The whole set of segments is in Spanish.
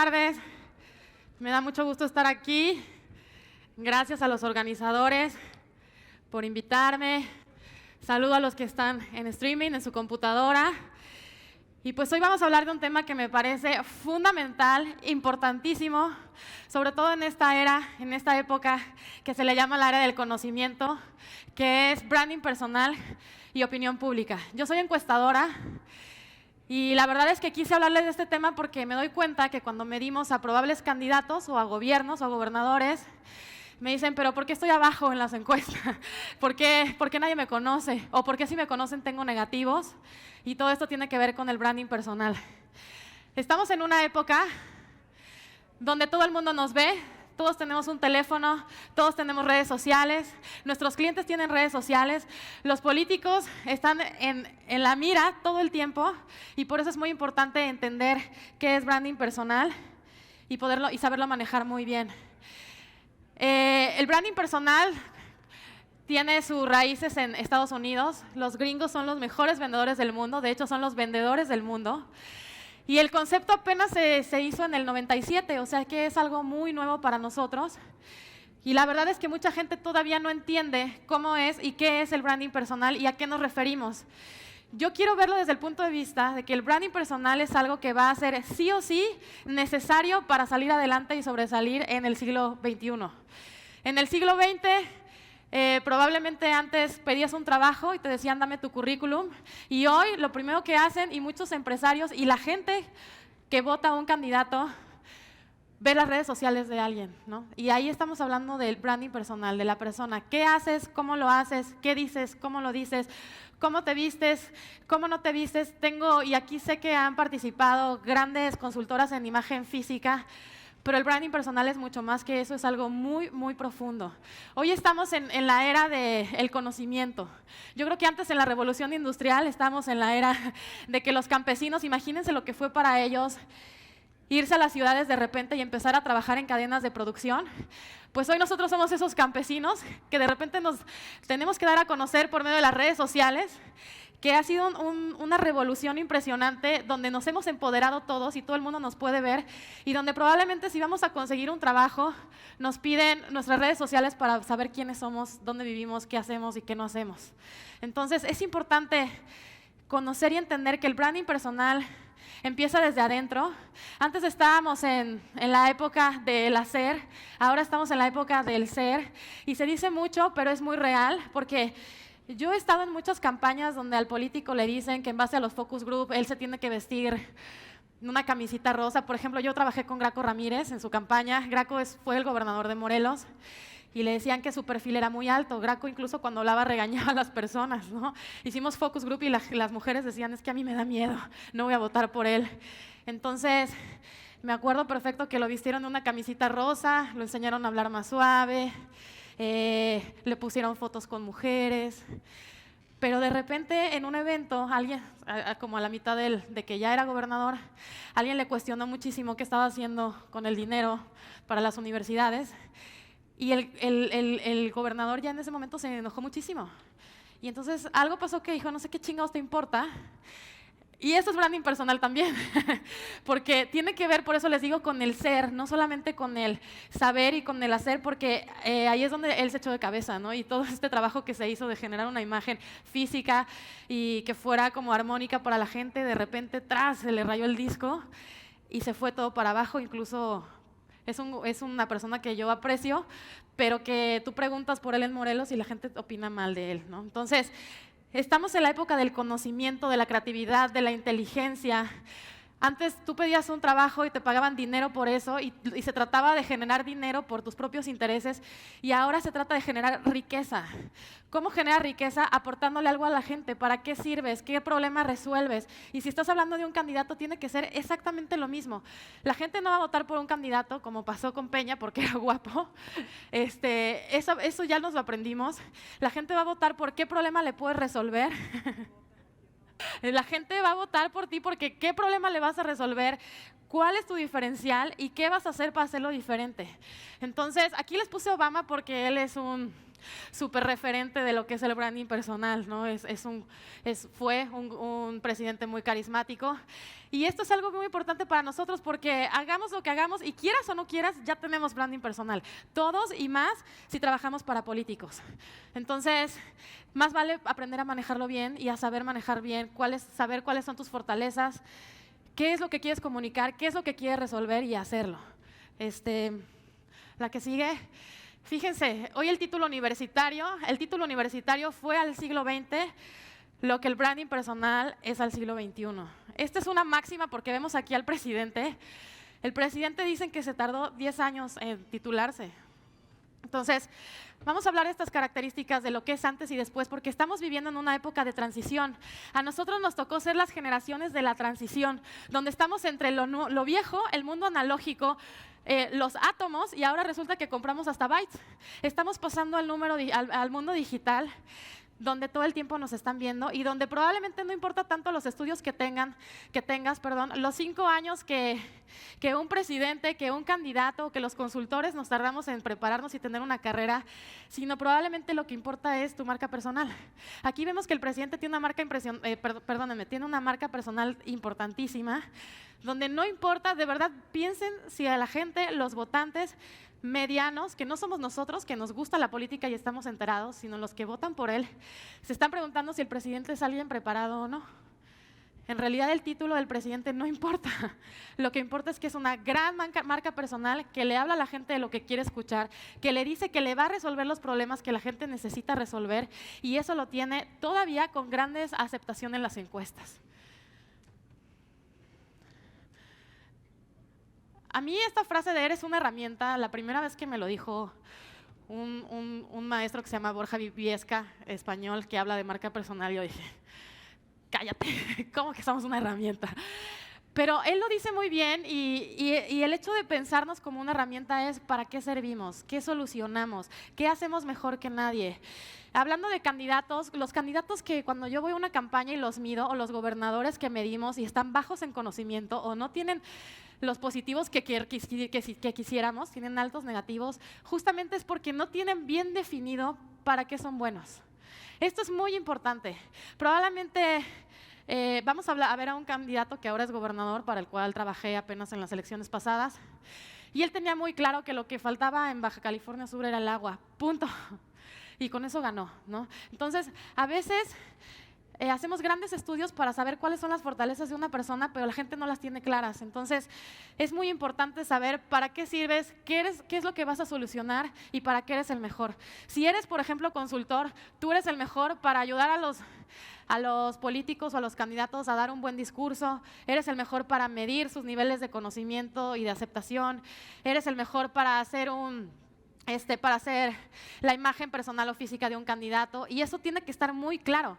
tardes. Me da mucho gusto estar aquí. Gracias a los organizadores por invitarme. Saludo a los que están en streaming, en su computadora. Y pues hoy vamos a hablar de un tema que me parece fundamental, importantísimo, sobre todo en esta era, en esta época que se le llama la era del conocimiento, que es branding personal y opinión pública. Yo soy encuestadora y la verdad es que quise hablarles de este tema porque me doy cuenta que cuando medimos a probables candidatos o a gobiernos o a gobernadores, me dicen, pero ¿por qué estoy abajo en las encuestas? ¿Por qué nadie me conoce? ¿O por qué si me conocen tengo negativos? Y todo esto tiene que ver con el branding personal. Estamos en una época donde todo el mundo nos ve, todos tenemos un teléfono, todos tenemos redes sociales, nuestros clientes tienen redes sociales, los políticos están en la mira todo el tiempo y por eso es muy importante entender qué es branding personal y saberlo manejar muy bien. El branding personal tiene sus raíces en Estados Unidos. Los gringos son los mejores vendedores del mundo, de hecho son los vendedores del mundo. Y el concepto apenas se hizo en el 97, o sea que es algo muy nuevo para nosotros. Y la verdad es que mucha gente todavía no entiende cómo es y qué es el branding personal y a qué nos referimos. Yo quiero verlo desde el punto de vista de que el branding personal es algo que va a ser sí o sí necesario para salir adelante y sobresalir en el siglo XXI. En el siglo XX, probablemente antes pedías un trabajo y te decían dame tu currículum y hoy lo primero que hacen y muchos empresarios y la gente que vota a un candidato ve las redes sociales de alguien, ¿no? Y ahí estamos hablando del branding personal, de la persona. ¿Qué haces? ¿Cómo lo haces? ¿Qué dices? ¿Cómo lo dices? ¿Cómo te vistes? ¿Cómo no te vistes? Y aquí sé que han participado grandes consultoras en imagen física, pero el branding personal es mucho más que eso, es algo muy, muy profundo. Hoy estamos en la era del conocimiento. Yo creo que antes en la revolución industrial estamos en la era de que los campesinos, imagínense lo que fue para ellos irse a las ciudades de repente y empezar a trabajar en cadenas de producción. Pues hoy nosotros somos esos campesinos que de repente nos tenemos que dar a conocer por medio de las redes sociales, que ha sido una revolución impresionante donde nos hemos empoderado todos y todo el mundo nos puede ver y donde probablemente si vamos a conseguir un trabajo nos piden nuestras redes sociales para saber quiénes somos, dónde vivimos, qué hacemos y qué no hacemos. Entonces es importante conocer y entender que el branding personal empieza desde adentro. Antes estábamos en la época del hacer, ahora estamos en la época del ser y se dice mucho, pero es muy real porque yo he estado en muchas campañas donde al político le dicen que en base a los focus group él se tiene que vestir una camisita rosa. Por ejemplo, yo trabajé con Graco Ramírez en su campaña. Graco fue el gobernador de Morelos y le decían que su perfil era muy alto. Graco incluso cuando hablaba regañaba a las personas, ¿no? Hicimos focus group y las mujeres decían, es que a mí me da miedo, no voy a votar por él. Entonces, me acuerdo perfecto que lo vistieron de una camisita rosa, lo enseñaron a hablar más suave, le pusieron fotos con mujeres, pero de repente en un evento, alguien, como a la mitad de que ya era gobernador, alguien le cuestionó muchísimo qué estaba haciendo con el dinero para las universidades y el gobernador ya en ese momento se enojó muchísimo. Y entonces algo pasó que dijo, no sé qué chingados te importa. Y eso es branding personal también, porque tiene que ver, por eso les digo, con el ser, no solamente con el saber y con el hacer, porque ahí es donde él se echó de cabeza, ¿no? Y todo este trabajo que se hizo de generar una imagen física y que fuera como armónica para la gente, de repente, se le rayó el disco y se fue todo para abajo, incluso es una persona que yo aprecio, pero que tú preguntas por él en Morelos y la gente opina mal de él, ¿no? Entonces, estamos en la época del conocimiento, de la creatividad, de la inteligencia. Antes tú pedías un trabajo y te pagaban dinero por eso y se trataba de generar dinero por tus propios intereses y ahora se trata de generar riqueza. ¿Cómo generar riqueza? Aportándole algo a la gente. ¿Para qué sirves? ¿Qué problema resuelves? Y si estás hablando de un candidato, tiene que ser exactamente lo mismo. La gente no va a votar por un candidato, como pasó con Peña, porque era guapo. Eso ya nos lo aprendimos. La gente va a votar por qué problema le puedes resolver. La gente va a votar por ti porque qué problema le vas a resolver, cuál es tu diferencial y qué vas a hacer para hacerlo diferente. Entonces, aquí les puse Obama porque él es un súper referente de lo que es el branding personal, ¿no? Fue un presidente muy carismático. Y esto es algo muy importante para nosotros porque hagamos lo que hagamos y quieras o no quieras, ya tenemos branding personal. Todos y más si trabajamos para políticos. Entonces, más vale aprender a manejarlo bien y a saber manejar bien, saber cuáles son tus fortalezas, qué es lo que quieres comunicar, qué es lo que quieres resolver y hacerlo. La que sigue. Fíjense, hoy el título universitario fue al siglo XX lo que el branding personal es al siglo XXI. Esta es una máxima porque vemos aquí al presidente. El presidente dicen que se tardó 10 años en titularse. Entonces, vamos a hablar de estas características de lo que es antes y después, porque estamos viviendo en una época de transición. A nosotros nos tocó ser las generaciones de la transición, donde estamos entre lo viejo, el mundo analógico, los átomos, y ahora resulta que compramos hasta bytes. Estamos pasando al mundo digital, donde todo el tiempo nos están viendo y donde probablemente no importa tanto los estudios que tengas, los 5 años que un presidente, que un candidato, que los consultores nos tardamos en prepararnos y tener una carrera, sino probablemente lo que importa es tu marca personal. Aquí vemos que el presidente tiene tiene una marca personal importantísima, donde no importa, de verdad, piensen si a la gente, los votantes medianos, que no somos nosotros, que nos gusta la política y estamos enterados, sino los que votan por él, se están preguntando si el presidente es alguien preparado o no. En realidad el título del presidente no importa. Lo que importa es que es una gran marca personal que le habla a la gente de lo que quiere escuchar, que le dice que le va a resolver los problemas que la gente necesita resolver, y eso lo tiene todavía con grandes aceptación en las encuestas. A mí esta frase de eres una herramienta, la primera vez que me lo dijo un maestro que se llama Borja Viviesca, español, que habla de marca personal, yo dije, cállate, ¿cómo que somos una herramienta? Pero él lo dice muy bien y el hecho de pensarnos como una herramienta es ¿para qué servimos? ¿Qué solucionamos? ¿Qué hacemos mejor que nadie? Hablando de candidatos, los candidatos que cuando yo voy a una campaña y los mido, o los gobernadores que medimos y están bajos en conocimiento o no tienen los positivos que quisiéramos, tienen altos negativos, justamente es porque no tienen bien definido para qué son buenos. Esto es muy importante. Probablemente vamos a ver a un candidato que ahora es gobernador, para el cual trabajé apenas en las elecciones pasadas, y él tenía muy claro que lo que faltaba en Baja California Sur era el agua, punto. Y con eso ganó, ¿no? Entonces, a veces hacemos grandes estudios para saber cuáles son las fortalezas de una persona, pero la gente no las tiene claras. Entonces, es muy importante saber para qué sirves, qué es lo que vas a solucionar y para qué eres el mejor. Si eres, por ejemplo, consultor, tú eres el mejor para ayudar a los políticos o a los candidatos a dar un buen discurso, eres el mejor para medir sus niveles de conocimiento y de aceptación, eres el mejor para hacer la imagen personal o física de un candidato, y eso tiene que estar muy claro.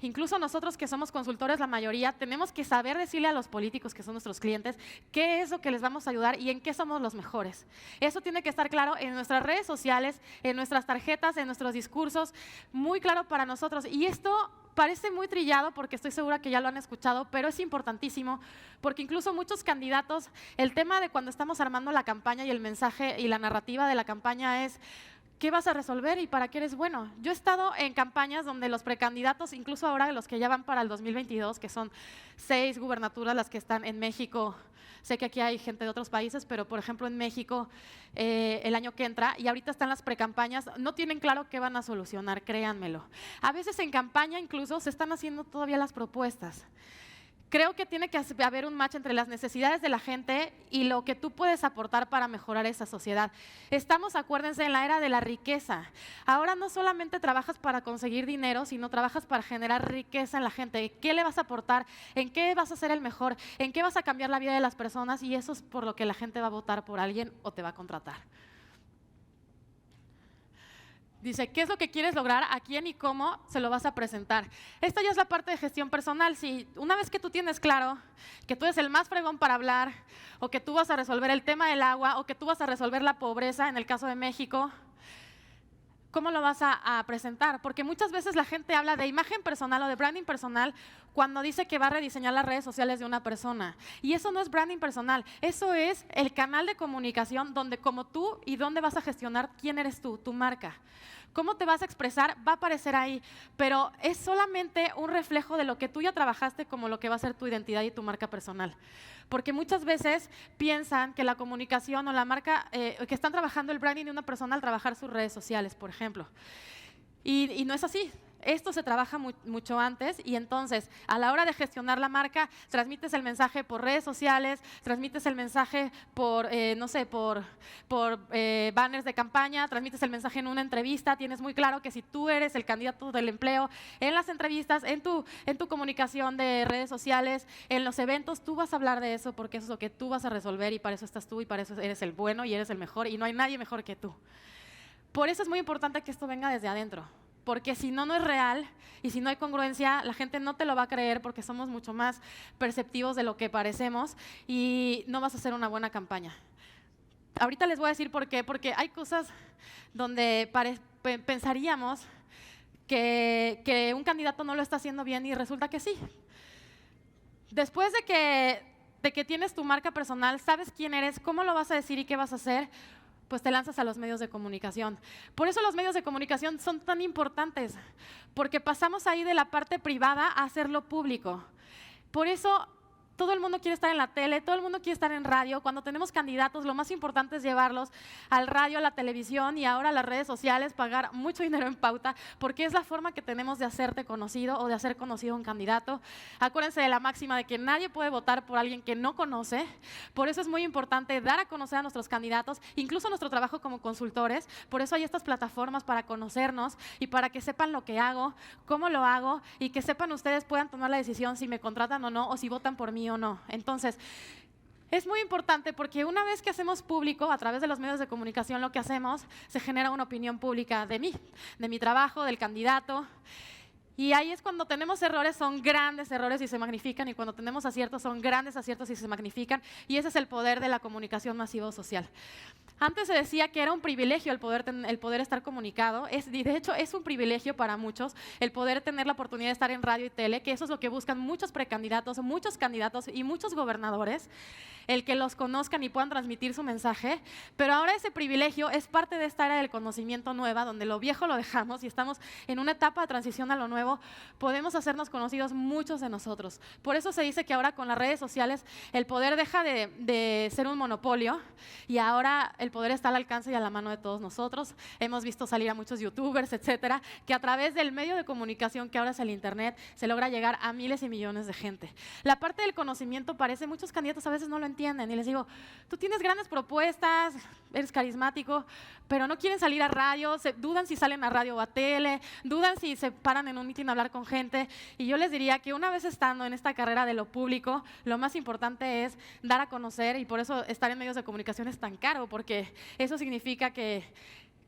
Incluso nosotros que somos consultores, la mayoría, tenemos que saber decirle a los políticos que son nuestros clientes qué es lo que les vamos a ayudar y en qué somos los mejores. Eso tiene que estar claro en nuestras redes sociales, en nuestras tarjetas, en nuestros discursos, muy claro para nosotros. Y esto parece muy trillado porque estoy segura que ya lo han escuchado, pero es importantísimo porque incluso muchos candidatos, el tema de cuando estamos armando la campaña y el mensaje y la narrativa de la campaña es ¿qué vas a resolver y para qué eres bueno? Yo he estado en campañas donde los precandidatos, incluso ahora los que ya van para el 2022, que son 6 gubernaturas las que están en México, sé que aquí hay gente de otros países, pero por ejemplo en México el año que entra, y ahorita están las precampañas, no tienen claro qué van a solucionar, créanmelo. A veces en campaña incluso se están haciendo todavía las propuestas. Creo que tiene que haber un match entre las necesidades de la gente y lo que tú puedes aportar para mejorar esa sociedad. Estamos, acuérdense, en la era de la riqueza. Ahora no solamente trabajas para conseguir dinero, sino trabajas para generar riqueza en la gente. ¿Qué le vas a aportar? ¿En qué vas a ser el mejor? ¿En qué vas a cambiar la vida de las personas? Y eso es por lo que la gente va a votar por alguien o te va a contratar. Dice, ¿qué es lo que quieres lograr? ¿A quién y cómo se lo vas a presentar? Esta ya es la parte de gestión personal. Si una vez que tú tienes claro que tú eres el más fregón para hablar, o que tú vas a resolver el tema del agua, o que tú vas a resolver la pobreza en el caso de México, ¿cómo lo vas a presentar? Porque muchas veces la gente habla de imagen personal o de branding personal cuando dice que va a rediseñar las redes sociales de una persona. Y eso no es branding personal, eso es el canal de comunicación donde como tú y dónde vas a gestionar quién eres tú, tu marca. cómo te vas a expresar va a aparecer ahí, pero es solamente un reflejo de lo que tú ya trabajaste como lo que va a ser tu identidad y tu marca personal. Porque muchas veces piensan que la comunicación o la marca, que están trabajando el branding de una persona al trabajar sus redes sociales, por ejemplo. Y no es así. Esto se trabaja mucho antes y entonces a la hora de gestionar la marca transmites el mensaje por redes sociales, transmites el mensaje por, no sé, por banners de campaña, transmites el mensaje en una entrevista, tienes muy claro que si tú eres el candidato del empleo en las entrevistas, en tu comunicación de redes sociales, en los eventos, tú vas a hablar de eso porque eso es lo que tú vas a resolver y para eso estás tú y para eso eres el bueno y eres el mejor y no hay nadie mejor que tú. Por eso es muy importante que esto venga desde adentro. Porque si no, no es real y si no hay congruencia, la gente no te lo va a creer porque somos mucho más perceptivos de lo que parecemos y no vas a hacer una buena campaña. Ahorita les voy a decir por qué, porque hay cosas donde pensaríamos que un candidato no lo está haciendo bien y resulta que sí. Después de que tienes tu marca personal, sabes quién eres, cómo lo vas a decir y qué vas a hacer, pues te lanzas a los medios de comunicación. Por eso los medios de comunicación son tan importantes, porque pasamos ahí de la parte privada a hacerlo público. Por eso todo el mundo quiere estar en la tele, todo el mundo quiere estar en radio. Cuando tenemos candidatos, lo más importante es llevarlos al radio, a la televisión y ahora a las redes sociales, pagar mucho dinero en pauta, porque es la forma que tenemos de hacerte conocido o de hacer conocido a un candidato. Acuérdense de la máxima de que nadie puede votar por alguien que no conoce. Por eso es muy importante dar a conocer a nuestros candidatos, incluso nuestro trabajo como consultores. Por eso hay estas plataformas para conocernos y para que sepan lo que hago, cómo lo hago y que sepan ustedes puedan tomar la decisión si me contratan o no o si votan por mí o no. Entonces, es muy importante porque una vez que hacemos público a través de los medios de comunicación lo que hacemos, se genera una opinión pública de mí, de mi trabajo, del candidato. Y ahí es cuando tenemos errores, son grandes errores y se magnifican, y cuando tenemos aciertos, son grandes aciertos y se magnifican. Y ese es el poder de la comunicación masiva o social. Antes se decía que era un privilegio el poder estar comunicado. De hecho, es un privilegio para muchos el poder tener la oportunidad de estar en radio y tele, que eso es lo que buscan muchos precandidatos, muchos candidatos y muchos gobernadores, el que los conozcan y puedan transmitir su mensaje. Pero ahora ese privilegio es parte de esta era del conocimiento nueva, donde lo viejo lo dejamos y estamos en una etapa de transición a lo nuevo. Podemos hacernos conocidos muchos de nosotros. Por eso se dice que ahora con las redes sociales el poder deja de ser un monopolio y ahora el poder está al alcance y a la mano de todos nosotros. Hemos visto salir a muchos youtubers, etcétera, que a través del medio de comunicación que ahora es el internet se logra llegar a miles y millones de gente. La parte del conocimiento parece, muchos candidatos a veces no lo entienden y les digo, tú tienes grandes propuestas, eres carismático, pero no quieren salir a radio, dudan si salen a radio o a tele, dudan si se paran en un mitin a hablar con gente. Y yo les diría que una vez estando en esta carrera de lo público, lo más importante es dar a conocer, y por eso estar en medios de comunicación es tan caro, porque eso significa que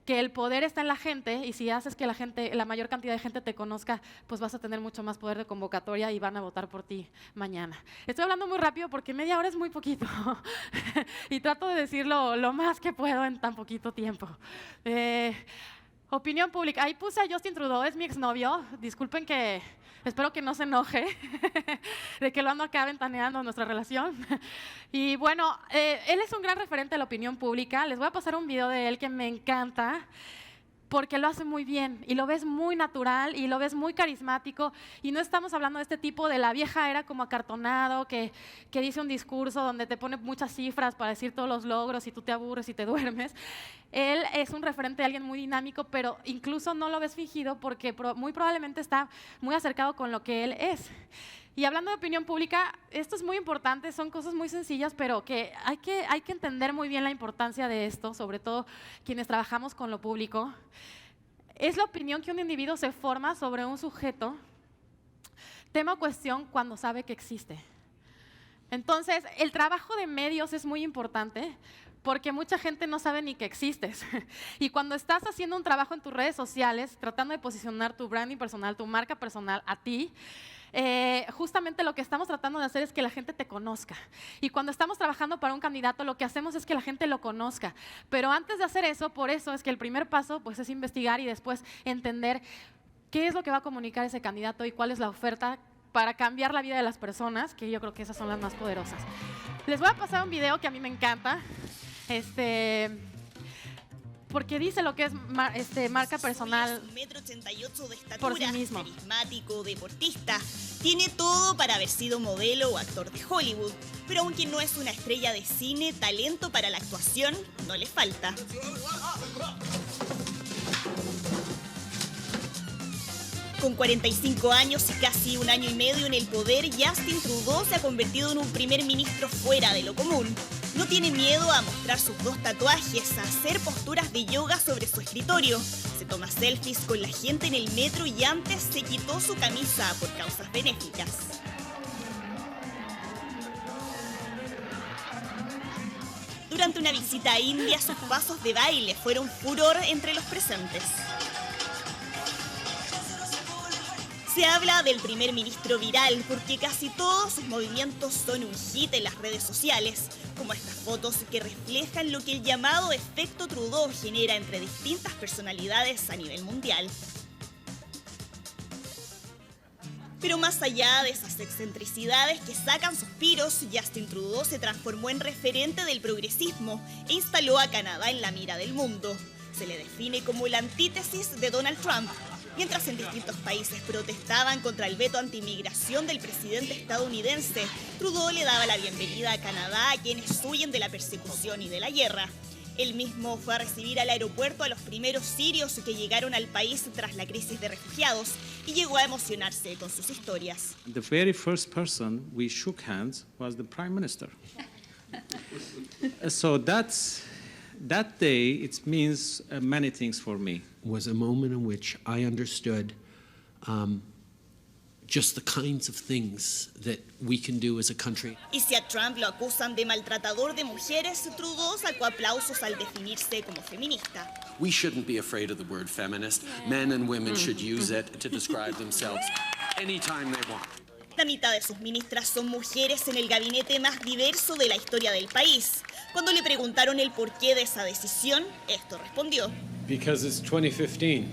el poder está en la gente, y si haces que la mayor cantidad de gente te conozca, pues vas a tener mucho más poder de convocatoria y van a votar por ti mañana. Estoy hablando muy rápido porque media hora es muy poquito y trato de decirlo lo más que puedo en tan poquito tiempo. Opinión pública. Ahí puse a Justin Trudeau, es mi exnovio. Disculpen que, espero que no se enoje de que lo ando acá ventaneando nuestra relación. Y bueno, él es un gran referente de la opinión pública. Les voy a pasar un video de él que me encanta, porque lo hace muy bien y lo ves muy natural y lo ves muy carismático, y no estamos hablando de este tipo de la vieja era como acartonado que dice un discurso donde te pone muchas cifras para decir todos los logros y tú te aburres y te duermes. Él es un referente de alguien muy dinámico, pero incluso no lo ves fingido porque muy probablemente está muy acercado con lo que él es. Y hablando de opinión pública, esto es muy importante, son cosas muy sencillas, pero que hay que entender muy bien la importancia de esto, sobre todo quienes trabajamos con lo público. Es la opinión que un individuo se forma sobre un sujeto, tema o cuestión, cuando sabe que existe. Entonces, el trabajo de medios es muy importante, porque mucha gente no sabe ni que existes. Y cuando estás haciendo un trabajo en tus redes sociales, tratando de posicionar tu branding personal, tu marca personal a ti, justamente lo que estamos tratando de hacer es que la gente te conozca. Y cuando estamos trabajando para un candidato, lo que hacemos es que la gente lo conozca. Pero antes de hacer eso, por eso es que el primer paso pues, es investigar y después entender qué es lo que va a comunicar ese candidato y cuál es la oferta para cambiar la vida de las personas, que yo creo que esas son las más poderosas. Les voy a pasar un video que a mí me encanta. porque dice lo que es marca personal 1,88 m de estatura, por sí mismo. carismático, deportista. Tiene todo para haber sido modelo o actor de Hollywood, pero aunque no es una estrella de cine, talento para la actuación no le falta. Con 45 años y casi un año y medio en el poder, Justin Trudeau se ha convertido en un primer ministro fuera de lo común. No tiene miedo a mostrar sus 2 tatuajes, a hacer posturas de yoga sobre su escritorio. Se toma selfies con la gente en el metro y antes se quitó su camisa por causas benéficas. Durante una visita a India, sus pasos de baile fueron furor entre los presentes. Se habla del primer ministro viral porque casi todos sus movimientos son un hit en las redes sociales, como estas fotos que reflejan lo que el llamado efecto Trudeau genera entre distintas personalidades a nivel mundial. Pero más allá de esas excentricidades que sacan suspiros, Justin Trudeau se transformó en referente del progresismo e instaló a Canadá en la mira del mundo. Se le define como la antítesis de Donald Trump. Mientras en distintos países protestaban contra el veto anti-inmigración del presidente estadounidense, Trudeau le daba la bienvenida a Canadá a quienes huyen de la persecución y de la guerra. Él mismo fue a recibir al aeropuerto a los primeros sirios que llegaron al país tras la crisis de refugiados y llegó a emocionarse con sus historias. The very first person we shook hands was the Prime Minister. So that day, it means many things for me. Was a moment in which I understood just the kinds of things that we can do as a country. Y si a Trump lo acusan de maltratador de mujeres, Trudeau sacó aplausos al definirse como feminista. We shouldn't be afraid of the word feminist. Men and women should use it to describe themselves anytime they want. La mitad de sus ministras son mujeres en el gabinete más diverso de la historia del país. Cuando le preguntaron el porqué de esa decisión, esto respondió. Because it's 2015.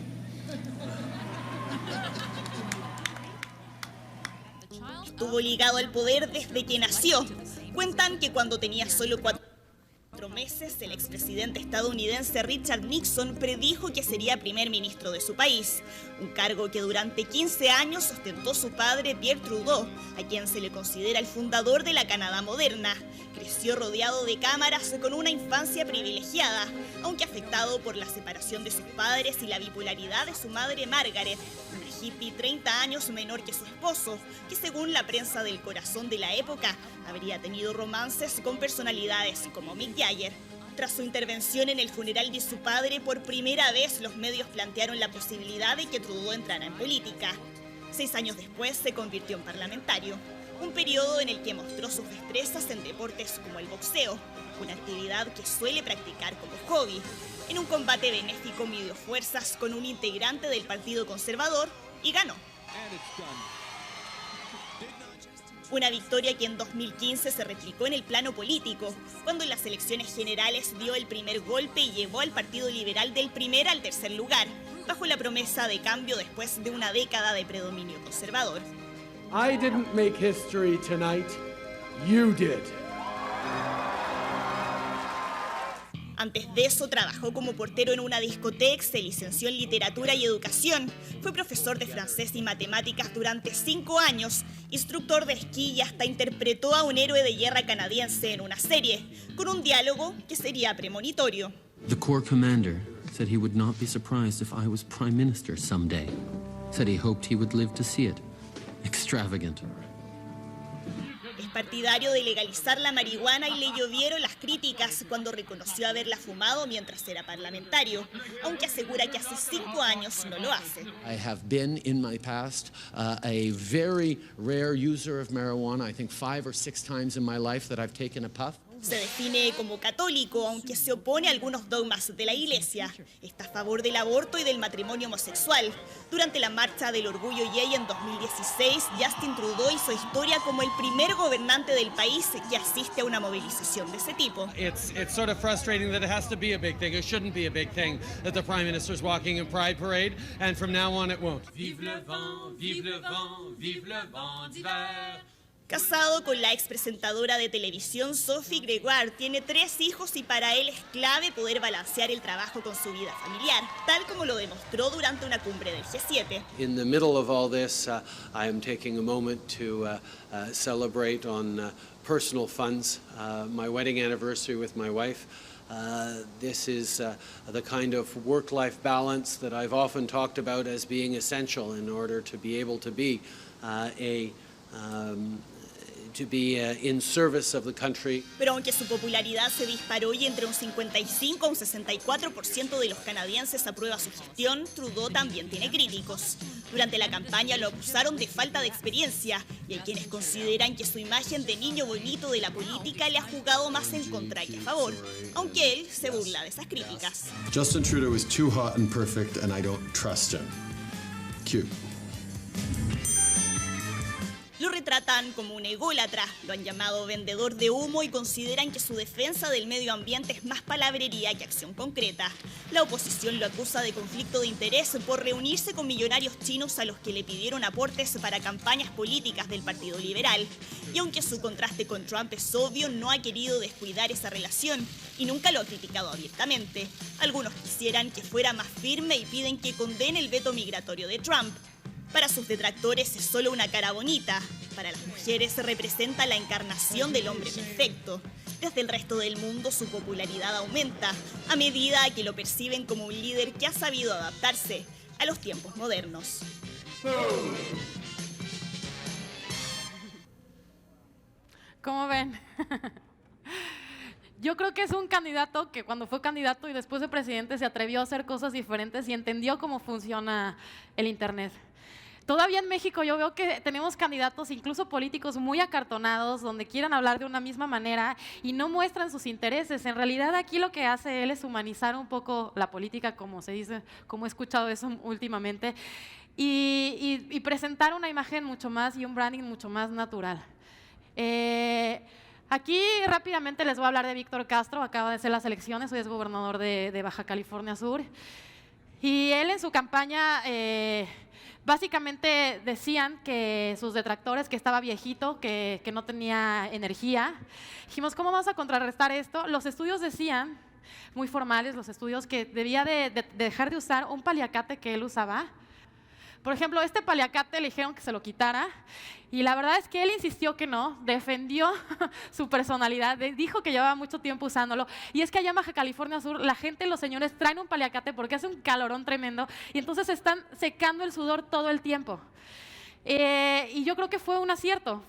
Estuvo ligado al poder desde que nació. Cuentan que cuando tenía solo 4 meses, el expresidente estadounidense Richard Nixon predijo que sería primer ministro de su país, un cargo que durante 15 años ostentó su padre Pierre Trudeau, a quien se le considera el fundador de la Canadá moderna. Creció rodeado de cámaras con una infancia privilegiada, aunque afectado por la separación de sus padres y la bipolaridad de su madre Margaret, una hippie 30 años menor que su esposo, que según la prensa del corazón de la época, habría tenido romances con personalidades como Mick Jagger. Tras su intervención en el funeral de su padre, por primera vez los medios plantearon la posibilidad de que Trudeau entrara en política. 6 años después se convirtió en parlamentario, un periodo en el que mostró sus destrezas en deportes como el boxeo, una actividad que suele practicar como hobby. En un combate benéfico midió fuerzas con un integrante del Partido Conservador y ganó. Una victoria que en 2015 se replicó en el plano político, cuando en las elecciones generales dio el primer golpe y llevó al Partido Liberal del primer al tercer lugar, bajo la promesa de cambio después de una década de predominio conservador. I didn't make history tonight. You did. Antes de eso, trabajó como portero en una discoteca, se licenció en literatura y educación, fue profesor de francés y matemáticas durante 5 años, instructor de esquí y hasta interpretó a un héroe de guerra canadiense en una serie, con un diálogo que sería premonitorio. The Corps commander said he would not be surprised if I was prime minister someday. Said he hoped he would live to see it. Extravagant. Es partidario de legalizar la marihuana y le llovieron las críticas cuando reconoció haberla fumado mientras era parlamentario, aunque asegura que hace 5 años no lo hace. I have been in my past a very rare user of marijuana. I think 5 or 6 times in my life that I've taken a puff. Se define como católico, aunque se opone a algunos dogmas de la Iglesia. Está a favor del aborto y del matrimonio homosexual. Durante la Marcha del Orgullo Gay en 2016, Justin Trudeau hizo historia como el primer gobernante del país que asiste a una movilización de ese tipo. It's sort of frustrating that it has to be a big thing. It shouldn't be a big thing that the Prime Minister's walking in Pride Parade, and from now on it won't. Vive le vent, vive le vent, vive le vent d'hiver. Casado con la expresentadora de televisión Sophie Gregoire, tiene 3 hijos y para él es clave poder balancear el trabajo con su vida familiar, tal como lo demostró durante una cumbre del G7. In the middle of all this, I am taking a moment to celebrate on personal funds my wedding anniversary with my wife. This is the kind of work-life balance that I've often talked about as being essential in order to be able to be in service of the country. Pero aunque su popularidad se disparó y entre un 55 a un 64% de los canadienses aprueba su gestión, Trudeau también tiene críticos. Durante la campaña lo acusaron de falta de experiencia y hay quienes consideran que su imagen de niño bonito de la política le ha jugado más en contra que a favor, aunque él se burla de esas críticas. Justin Trudeau is too hot and perfect and I don't trust him. Cute. Lo retratan como un ególatra, lo han llamado vendedor de humo y consideran que su defensa del medio ambiente es más palabrería que acción concreta. La oposición lo acusa de conflicto de interés por reunirse con millonarios chinos a los que le pidieron aportes para campañas políticas del Partido Liberal. Y aunque su contraste con Trump es obvio, no ha querido descuidar esa relación y nunca lo ha criticado abiertamente. Algunos quisieran que fuera más firme y piden que condene el veto migratorio de Trump. Para sus detractores es solo una cara bonita. Para las mujeres representa la encarnación del hombre perfecto. Desde el resto del mundo su popularidad aumenta a medida que lo perciben como un líder que ha sabido adaptarse a los tiempos modernos. ¿Cómo ven? Yo creo que es un candidato que cuando fue candidato y después de presidente se atrevió a hacer cosas diferentes y entendió cómo funciona el Internet. Todavía en México yo veo que tenemos candidatos, incluso políticos, muy acartonados, donde quieran hablar de una misma manera y no muestran sus intereses. En realidad aquí lo que hace él es humanizar un poco la política, como se dice, como he escuchado eso últimamente, y presentar una imagen mucho más y un branding mucho más natural. Aquí rápidamente les voy a hablar de Víctor Castro, acaba de hacer las elecciones, hoy es gobernador de Baja California Sur. Y él en su campaña básicamente decían que sus detractores, que estaba viejito, que no tenía energía. Dijimos, ¿cómo vamos a contrarrestar esto? Los estudios decían, muy formales los estudios, que debía de dejar de usar un paliacate que él usaba. Por ejemplo, este paliacate le dijeron que se lo quitara y la verdad es que él insistió que no, defendió su personalidad, dijo que llevaba mucho tiempo usándolo. Y es que allá en Baja California Sur la gente, los señores, traen un paliacate porque hace un calorón tremendo y entonces están secando el sudor todo el tiempo. Y yo creo que fue un acierto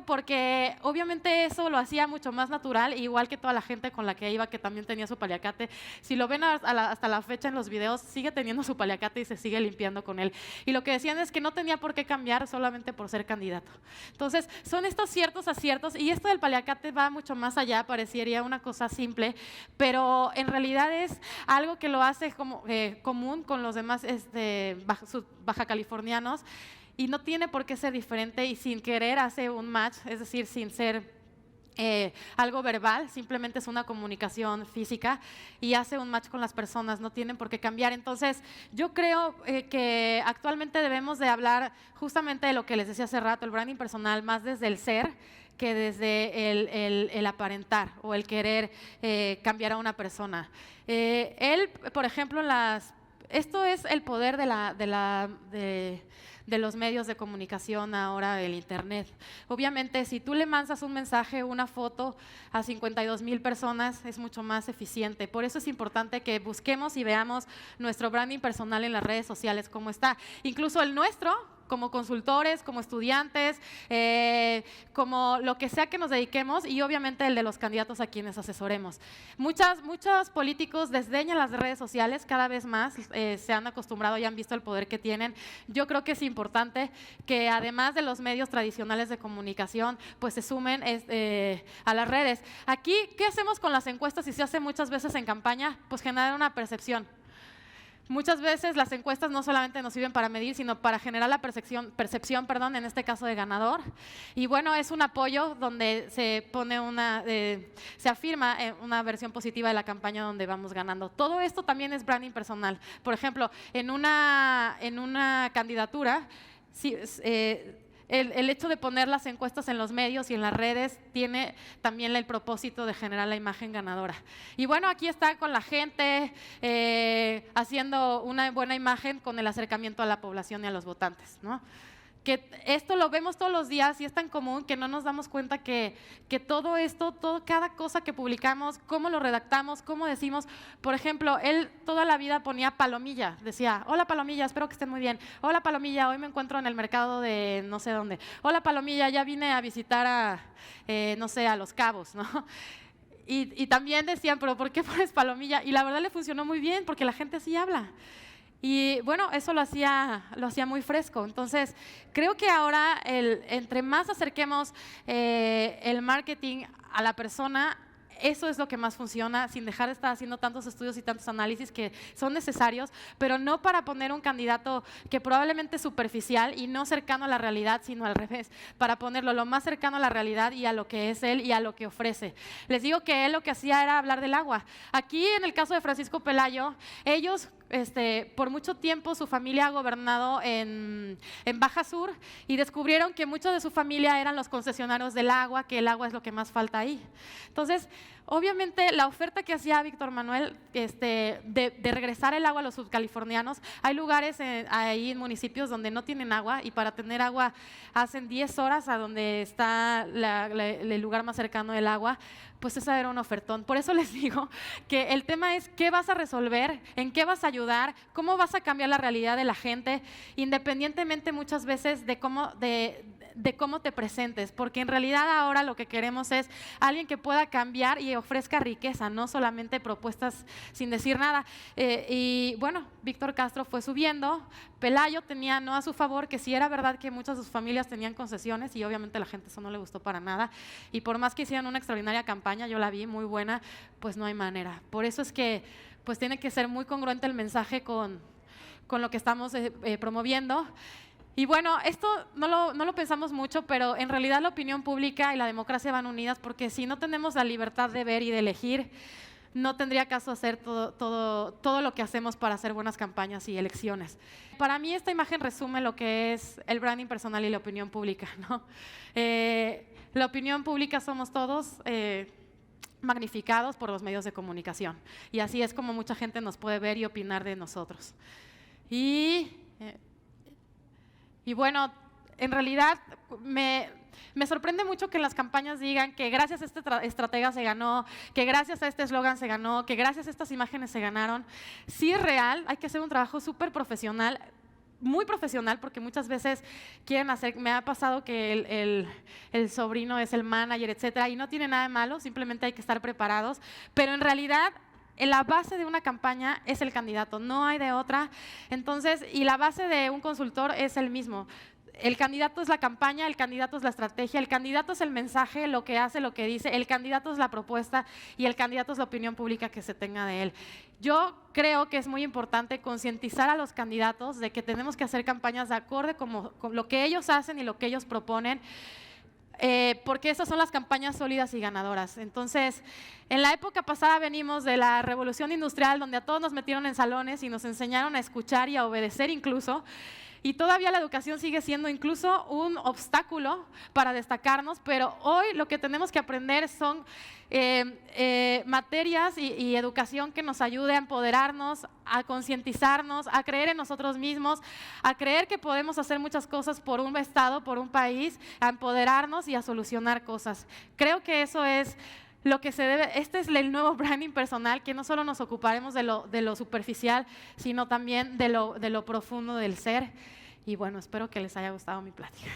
porque obviamente eso lo hacía mucho más natural, igual que toda la gente con la que iba que también tenía su paliacate. Si lo ven hasta la fecha en los videos, sigue teniendo su paliacate y se sigue limpiando con él. Y lo que decían es que no tenía por qué cambiar solamente por ser candidato. Entonces, son estos ciertos aciertos y esto del paliacate va mucho más allá, parecería una cosa simple, pero en realidad es algo que lo hace como, común con los demás baja californianos. Y no tiene por qué ser diferente y sin querer hace un match, es decir, sin ser algo verbal, simplemente es una comunicación física y hace un match con las personas, no tienen por qué cambiar. Entonces, yo creo que actualmente debemos de hablar justamente de lo que les decía hace rato, el branding personal, más desde el ser que desde el aparentar o el querer cambiar a una persona. Él, por ejemplo, esto es el poder de los medios de comunicación ahora, del Internet. Obviamente, si tú le mandas un mensaje, una foto a 52,000 personas, es mucho más eficiente. Por eso es importante que busquemos y veamos nuestro branding personal en las redes sociales, cómo está. Incluso el nuestro, como consultores, como estudiantes, como lo que sea que nos dediquemos y obviamente el de los candidatos a quienes asesoremos. Muchos políticos desdeñan las redes sociales cada vez más, se han acostumbrado y han visto el poder que tienen. Yo creo que es importante que además de los medios tradicionales de comunicación, pues se sumen a las redes. Aquí, ¿qué hacemos con las encuestas y se hace muchas veces en campaña? Pues generar una percepción. Muchas veces las encuestas no solamente nos sirven para medir, sino para generar la percepción, en este caso de ganador. Y bueno, es un apoyo donde se pone se afirma una versión positiva de la campaña donde vamos ganando. Todo esto también es branding personal. Por ejemplo, en una candidatura, el hecho de poner las encuestas en los medios y en las redes tiene también el propósito de generar la imagen ganadora. Y bueno, aquí está con la gente haciendo una buena imagen con el acercamiento a la población y a los votantes, ¿no? Que esto lo vemos todos los días y es tan común que no nos damos cuenta que todo esto, cada cosa que publicamos, cómo lo redactamos, cómo decimos. Por ejemplo, él toda la vida ponía palomilla, decía, hola palomilla, espero que estén muy bien. Hola palomilla, hoy me encuentro en el mercado de no sé dónde. Hola palomilla, ya vine a visitar a, no sé, a Los Cabos, ¿no? Y también decían, pero ¿por qué pones palomilla? Y la verdad le funcionó muy bien porque la gente así habla. Y bueno, eso lo hacía muy fresco. Entonces, creo que ahora entre más acerquemos el marketing a la persona, eso es lo que más funciona, sin dejar de estar haciendo tantos estudios y tantos análisis que son necesarios, pero no para poner un candidato que probablemente es superficial y no cercano a la realidad, sino al revés, para ponerlo lo más cercano a la realidad y a lo que es él y a lo que ofrece. Les digo que él lo que hacía era hablar del agua. Aquí, en el caso de Francisco Pelayo, ellos por mucho tiempo su familia ha gobernado en Baja Sur y descubrieron que mucho de su familia eran los concesionarios del agua, que el agua es lo que más falta ahí. Entonces, obviamente, la oferta que hacía Víctor Manuel de regresar el agua a los subcalifornianos, hay lugares ahí en municipios donde no tienen agua y para tener agua hacen 10 horas a donde está el lugar más cercano del agua, pues esa era un ofertón. Por eso les digo que el tema es qué vas a resolver, en qué vas a ayudar, cómo vas a cambiar la realidad de la gente, independientemente muchas veces de cómo te presentes, porque en realidad ahora lo que queremos es alguien que pueda cambiar y ofrezca riqueza, no solamente propuestas sin decir nada. Y bueno, Víctor Castro fue subiendo, Pelayo tenía no a su favor, que sí era verdad que muchas de sus familias tenían concesiones y obviamente a la gente eso no le gustó para nada, y por más que hicieran una extraordinaria campaña, yo la vi muy buena, pues no hay manera. Por eso es que pues tiene que ser muy congruente el mensaje con lo que estamos promoviendo. Y bueno, esto no lo pensamos mucho, pero en realidad la opinión pública y la democracia van unidas, porque si no tenemos la libertad de ver y de elegir, no tendría caso hacer todo lo que hacemos para hacer buenas campañas y elecciones. Para mí esta imagen resume lo que es el branding personal y la opinión pública, ¿no? La opinión pública somos todos magnificados por los medios de comunicación, y así es como mucha gente nos puede ver y opinar de nosotros. Y bueno, en realidad me sorprende mucho que en las campañas digan que gracias a este estratega se ganó, que gracias a este eslogan se ganó, que gracias a estas imágenes se ganaron. Sí es real, hay que hacer un trabajo súper profesional, muy profesional, porque muchas veces quieren hacer, me ha pasado que el sobrino es el manager, etcétera, y no tiene nada de malo, simplemente hay que estar preparados, pero en realidad la base de una campaña es el candidato, no hay de otra. Entonces, y la base de un consultor es el mismo. El candidato es la campaña, el candidato es la estrategia, el candidato es el mensaje, lo que hace, lo que dice, el candidato es la propuesta y el candidato es la opinión pública que se tenga de él. Yo creo que es muy importante concientizar a los candidatos de que tenemos que hacer campañas de acorde con lo que ellos hacen y lo que ellos proponen, porque esas son las campañas sólidas y ganadoras. Entonces, en la época pasada venimos de la revolución industrial, donde a todos nos metieron en salones y nos enseñaron a escuchar y a obedecer incluso, y todavía la educación sigue siendo incluso un obstáculo para destacarnos, pero hoy lo que tenemos que aprender son materias y educación que nos ayude a empoderarnos, a concientizarnos, a creer en nosotros mismos, a creer que podemos hacer muchas cosas por un estado, por un país, a empoderarnos y a solucionar cosas. Creo que eso es lo que se debe. Este es el nuevo branding personal, que no solo nos ocuparemos de lo superficial, sino también de lo profundo del ser. Y bueno, espero que les haya gustado mi plática.